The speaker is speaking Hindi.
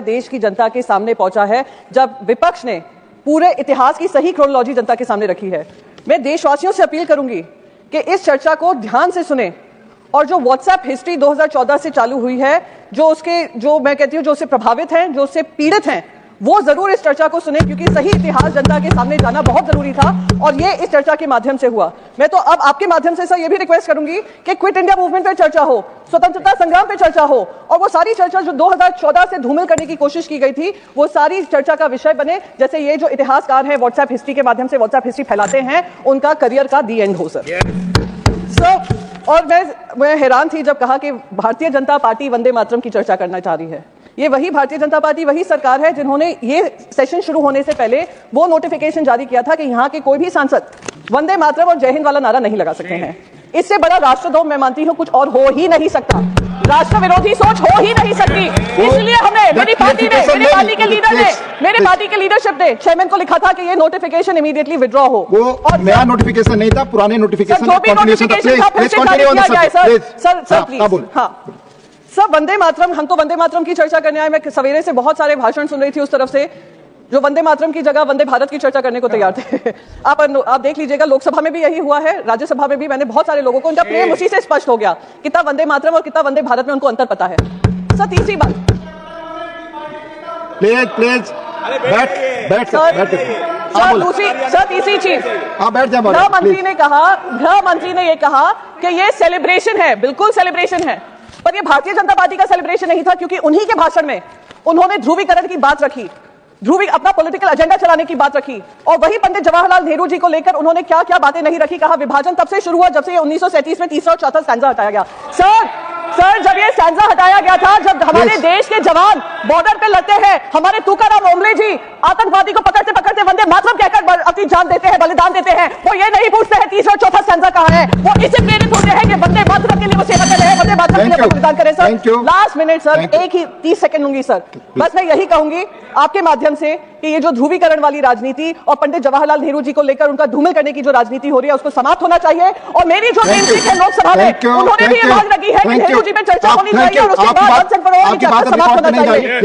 देश की जनता के सामने पहुंचा है जब विपक्ष ने पूरे इतिहास की सही क्रोनोलॉजी जनता के सामने रखी है। मैं देशवासियों से अपील करूंगी कि इस चर्चा को ध्यान से सुने और जो व्हाट्सएप हिस्ट्री 2014 से चालू हुई है, जो मैं कहती हूं जो उससे प्रभावित हैं, जो उससे पीड़ित हैं, वो जरूर इस चर्चा को सुने, क्योंकि सही इतिहास जनता के सामने जाना बहुत जरूरी था और ये इस चर्चा के माध्यम से हुआ। मैं तो अब आपके माध्यम से सर ये भी रिक्वेस्ट करूंगी कि क्विट इंडिया मूवमेंट पे चर्चा हो, स्वतंत्रता संग्राम पे चर्चा हो, और वो सारी चर्चा जो 2014 से धूमिल करने की कोशिश की गई थी वो सारी चर्चा का विषय बने। जैसे ये जो इतिहासकार हैं व्हाट्सएप हिस्ट्री के माध्यम से व्हाट्सएप हिस्ट्री फैलाते हैं, उनका करियर का दी एंड हो सर। और मैं हैरान थी जब कहा कि भारतीय जनता पार्टी वंदे मातरम की चर्चा करना चाह रही है। ये वही भारतीय जनता पार्टी, वही सरकार है जिन्होंने ये सेशन शुरू होने से पहले वो नोटिफिकेशन जारी किया था कि यहाँ के कोई भी सांसद वंदे मातरम और जय हिंद वाला नारा नहीं लगा सकते हैं। इससे बड़ा राष्ट्रद्रोह मैं मानती हूँ कुछ और हो ही नहीं सकता, राष्ट्र विरोधी सोच हो ही नहीं सकती। इसलिए हमने मेरी पार्टी ने, मेरे पार्टी के लीडर ने, मेरे पार्टी के लीडरशिप ने चेयरमैन को लिखा था कि ये नोटिफिकेशन इमीडिएटली विड्रॉ हो। वो और नया नोटिफिकेशन नहीं था, पुराने नोटिफिकेशन था, सर वंदे मातरम, हम तो वंदे मातरम की चर्चा करने आए। मैं सवेरे से बहुत सारे भाषण सुन रही थी उस तरफ से जो वंदे मातरम की जगह वंदे भारत की चर्चा करने को तैयार थे। आप देख लीजिएगा, लोकसभा में भी यही हुआ है, राज्यसभा में भी। मैंने बहुत सारे लोगों को, उनका प्रेम उसी से स्पष्ट हो गया, कितना वंदे मातरम और कितना वंदे भारत में उनको अंतर पता है। सर तीसरी बात, प्लीज तीसरी चीज, गृह मंत्री ने ये कहा कि ये सेलिब्रेशन है, बिल्कुल सेलिब्रेशन है, पर ये भारतीय जनता पार्टी का सेलिब्रेशन नहीं था, क्योंकि उन्हीं के भाषण में उन्होंने ध्रुवीकरण की बात रखी, अपना पॉलिटिकल एजेंडा चलाने की बात रखी, और वही पंडित जवाहरलाल नेहरू जी को लेकर उन्होंने क्या क्या बातें नहीं रखी। कहा विभाजन तब से शुरू हुआ जब से 1937 में तीसरा और चौथा स्टैंजा हटाया गया। सर जब ये स्टैंजा हटाया गया था, जब हमारे देश के जवान बॉर्डर पे लड़ते हैं, हमारे तुकाराम ओमले जी आतंकवादी को पकड़ते पकड़ते वंदे मातरम कहकर अपनी जान देते हैं, बलिदान देते हैं, वो ये नहीं पूछते हैं तीसरा और चौथा स्टैंजा कहां है, वो इससे प्रेरित होते हैं कि वंदे मातरम के लिए वो सेवा कर रहे हैं, वंदे मातरम के लिए बलिदान करें। सर लास्ट मिनट सर, एक ही 30 सेकंड लूंगी सर, बस मैं यही कहूंगी आपके माध्यम से कि ये जो ध्रुवीकरण वाली राजनीति और पंडित जवाहरलाल नेहरू जी को लेकर उनका धूमिल करने की जो राजनीति हो रही है उसको समाप्त होना चाहिए। और मेरी जो टेक्निक है लोकसभा में, उन्होंने भी ये मांग रखी है कि नेहरू जी पे चर्चा होनी चाहिए और उसके बाद समाप्त होना चाहिए।